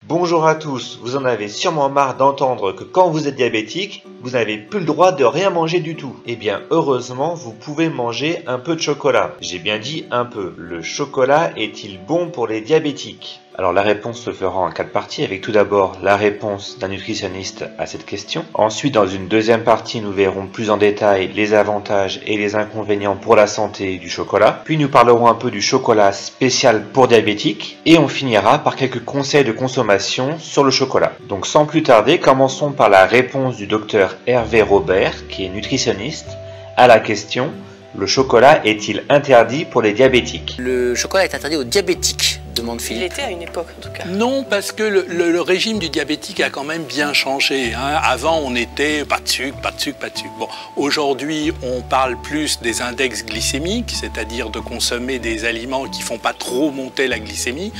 Bonjour à tous, vous en avez sûrement marre d'entendre que quand vous êtes diabétique, vous n'avez plus le droit de rien manger du tout. Eh bien heureusement, vous pouvez manger un peu de chocolat. J'ai bien dit un peu. Le chocolat est-il bon pour les diabétiques ? Alors la réponse se fera en 4 parties, avec tout d'abord la réponse d'un nutritionniste à cette question. Ensuite, dans une deuxième partie, nous verrons plus en détail les avantages et les inconvénients pour la santé du chocolat. Puis nous parlerons un peu du chocolat spécial pour diabétiques. Et on finira par quelques conseils de consommation sur le chocolat. Donc sans plus tarder, commençons par la réponse du docteur Hervé Robert, qui est nutritionniste, à la question « Le chocolat est-il interdit pour les diabétiques ?» Le chocolat est interdit aux diabétiques, demande Philippe. Il était à une époque en tout cas. Non, parce que le régime du diabétique a quand même bien changé. Avant, on était pas de sucre, pas de sucre, pas de sucre. Bon, aujourd'hui, on parle plus des index glycémiques, c'est-à-dire de consommer des aliments qui font pas trop monter la glycémie.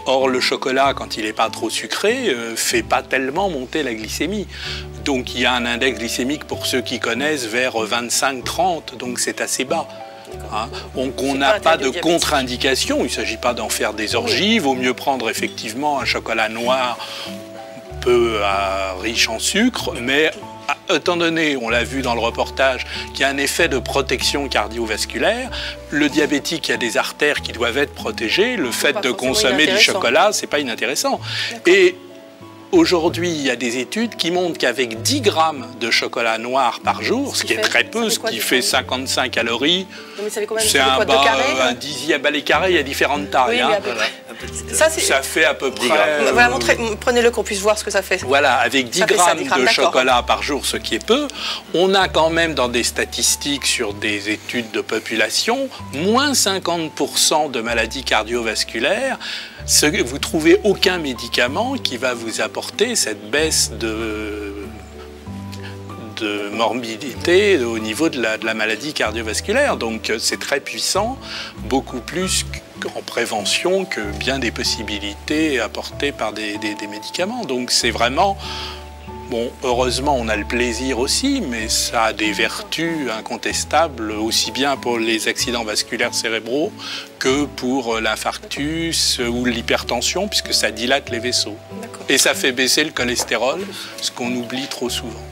Or, le chocolat, quand il n'est pas trop sucré, fait pas tellement monter la glycémie. Donc, il y a un index glycémique, pour ceux qui connaissent, vers 25-30, donc c'est assez bas. Donc on n'a pas de contre-indication, il ne s'agit pas d'en faire des orgies, il vaut mieux prendre effectivement un chocolat noir peu riche en sucre, mais étant donné, on l'a vu dans le reportage, qu'il y a un effet de protection cardiovasculaire, le diabétique a des artères qui doivent être protégées, le fait de consommer du chocolat, c'est pas inintéressant. Et aujourd'hui, il y a des études qui montrent qu'avec 10 grammes de chocolat noir par jour, ce qui est très peu, ce qui fait 55 calories, c'est un dixième. Les carrés, il y a différentes tailles. Oui, ça fait à peu près... Voilà, prenez-le qu'on puisse voir ce que ça fait. Voilà, avec 10 grammes de chocolat par jour, ce qui est peu, on a quand même dans des statistiques sur des études de population, moins 50% de maladies cardiovasculaires. Vous ne trouvez aucun médicament qui va vous apporter cette baisse de morbidité au niveau de la maladie cardiovasculaire. Donc c'est très puissant, beaucoup plus en prévention que bien des possibilités apportées par des médicaments. Donc c'est vraiment... Bon, heureusement, on a le plaisir aussi, mais ça a des vertus incontestables, aussi bien pour les accidents vasculaires cérébraux que pour l'infarctus ou l'hypertension, puisque ça dilate les vaisseaux. Et ça fait baisser le cholestérol, ce qu'on oublie trop souvent.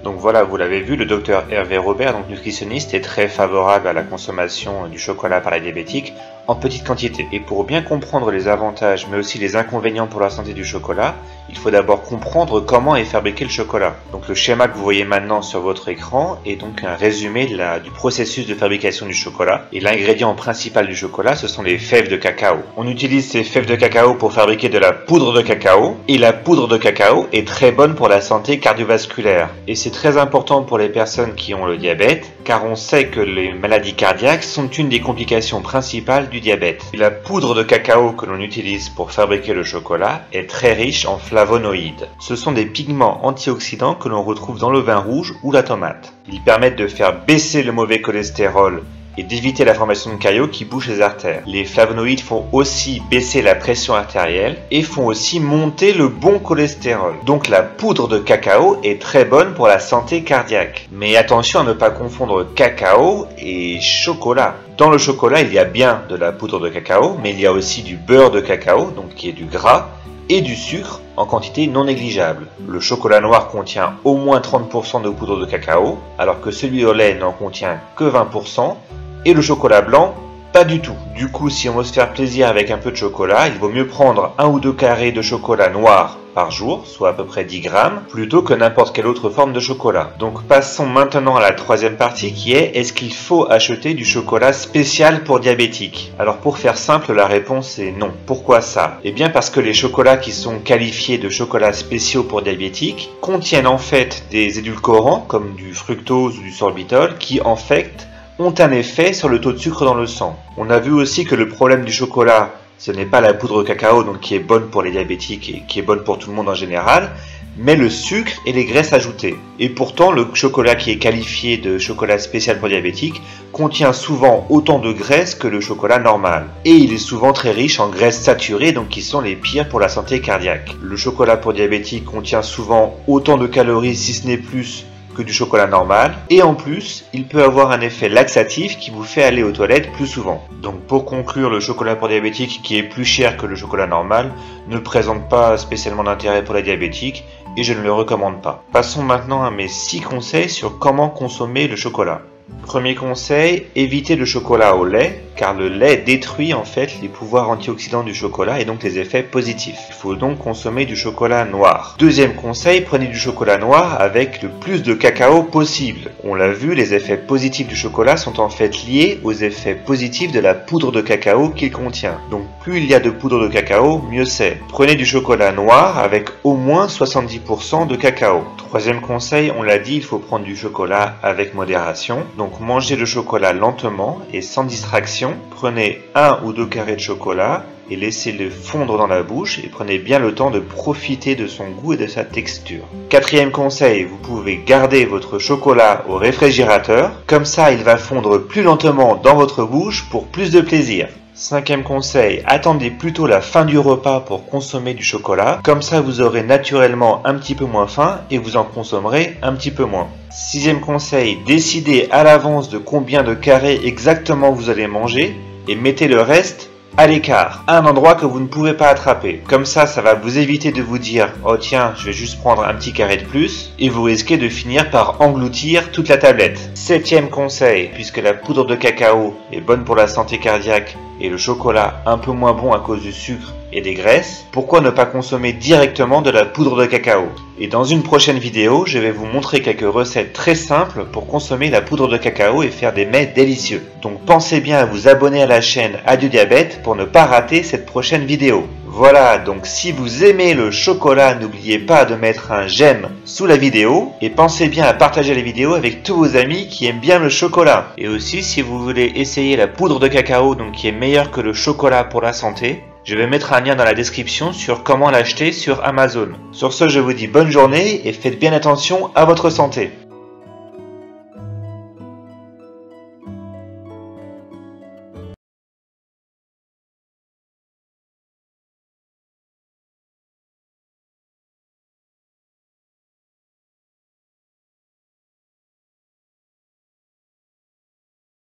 Donc voilà, vous l'avez vu, le docteur Hervé Robert, donc nutritionniste, est très favorable à la consommation du chocolat par les diabétiques en petite quantité. Et pour bien comprendre les avantages, mais aussi les inconvénients pour la santé du chocolat, il faut d'abord comprendre comment est fabriqué le chocolat. Donc le schéma que vous voyez maintenant sur votre écran est donc un résumé du processus de fabrication du chocolat. Et l'ingrédient principal du chocolat, ce sont les fèves de cacao. On utilise ces fèves de cacao pour fabriquer de la poudre de cacao. Et la poudre de cacao est très bonne pour la santé cardiovasculaire. Et c'est très important pour les personnes qui ont le diabète, car on sait que les maladies cardiaques sont une des complications principales du diabète. Et la poudre de cacao que l'on utilise pour fabriquer le chocolat est très riche en flavonoïdes. Ce sont des pigments antioxydants que l'on retrouve dans le vin rouge ou la tomate. Ils permettent de faire baisser le mauvais cholestérol et d'éviter la formation de caillots qui bouchent les artères. Les flavonoïdes font aussi baisser la pression artérielle et font aussi monter le bon cholestérol. Donc la poudre de cacao est très bonne pour la santé cardiaque. Mais attention à ne pas confondre cacao et chocolat. Dans le chocolat, il y a bien de la poudre de cacao, mais il y a aussi du beurre de cacao, donc qui est du gras, et du sucre en quantité non négligeable. Le chocolat noir contient au moins 30% de poudre de cacao, alors que celui au lait n'en contient que 20%, et le chocolat blanc, pas du tout. Du coup, si on veut se faire plaisir avec un peu de chocolat, il vaut mieux prendre 1 ou 2 carrés de chocolat noir par jour, soit à peu près 10 grammes, plutôt que n'importe quelle autre forme de chocolat. Donc passons maintenant à la troisième partie qui est: est-ce qu'il faut acheter du chocolat spécial pour diabétiques? Alors pour faire simple, la réponse est non. Pourquoi ça? Eh bien parce que les chocolats qui sont qualifiés de chocolats spéciaux pour diabétiques contiennent en fait des édulcorants comme du fructose ou du sorbitol qui en fait ont un effet sur le taux de sucre dans le sang. On a vu aussi que le problème du chocolat, ce n'est pas la poudre de cacao donc qui est bonne pour les diabétiques et qui est bonne pour tout le monde en général, mais le sucre et les graisses ajoutées. Et pourtant, le chocolat qui est qualifié de chocolat spécial pour diabétiques contient souvent autant de graisse que le chocolat normal. Et il est souvent très riche en graisses saturées, donc qui sont les pires pour la santé cardiaque. Le chocolat pour diabétiques contient souvent autant de calories, si ce n'est plus, que du chocolat normal, et en plus, il peut avoir un effet laxatif qui vous fait aller aux toilettes plus souvent. Donc pour conclure, le chocolat pour diabétiques qui est plus cher que le chocolat normal ne présente pas spécialement d'intérêt pour les diabétiques et je ne le recommande pas. Passons maintenant à mes 6 conseils sur comment consommer le chocolat. Premier conseil, évitez le chocolat au lait, car le lait détruit en fait les pouvoirs antioxydants du chocolat et donc les effets positifs. Il faut donc consommer du chocolat noir. Deuxième conseil, prenez du chocolat noir avec le plus de cacao possible. On l'a vu, les effets positifs du chocolat sont en fait liés aux effets positifs de la poudre de cacao qu'il contient. Donc plus il y a de poudre de cacao, mieux c'est. Prenez du chocolat noir avec au moins 70% de cacao. Troisième conseil, on l'a dit, il faut prendre du chocolat avec modération. Donc mangez le chocolat lentement et sans distraction. Prenez 1 ou 2 carrés de chocolat et laissez-le fondre dans la bouche et prenez bien le temps de profiter de son goût et de sa texture. Quatrième conseil, vous pouvez garder votre chocolat au réfrigérateur. Comme ça, il va fondre plus lentement dans votre bouche pour plus de plaisir. Cinquième conseil, attendez plutôt la fin du repas pour consommer du chocolat. Comme ça, vous aurez naturellement un petit peu moins faim et vous en consommerez un petit peu moins. Sixième conseil, décidez à l'avance de combien de carrés exactement vous allez manger et mettez le reste à l'écart, à un endroit que vous ne pouvez pas attraper. Comme ça, ça va vous éviter de vous dire « Oh tiens, je vais juste prendre un petit carré de plus » et vous risquez de finir par engloutir toute la tablette. Septième conseil, puisque la poudre de cacao est bonne pour la santé cardiaque et le chocolat un peu moins bon à cause du sucre et des graisses, pourquoi ne pas consommer directement de la poudre de cacao? Et dans une prochaine vidéo, je vais vous montrer quelques recettes très simples pour consommer la poudre de cacao et faire des mets délicieux. Donc pensez bien à vous abonner à la chaîne Adieu Diabète pour ne pas rater cette prochaine vidéo. Voilà, donc si vous aimez le chocolat, n'oubliez pas de mettre un j'aime sous la vidéo et pensez bien à partager la vidéo avec tous vos amis qui aiment bien le chocolat. Et aussi, si vous voulez essayer la poudre de cacao, donc qui est meilleure que le chocolat pour la santé, je vais mettre un lien dans la description sur comment l'acheter sur Amazon. Sur ce, je vous dis bonne journée et faites bien attention à votre santé.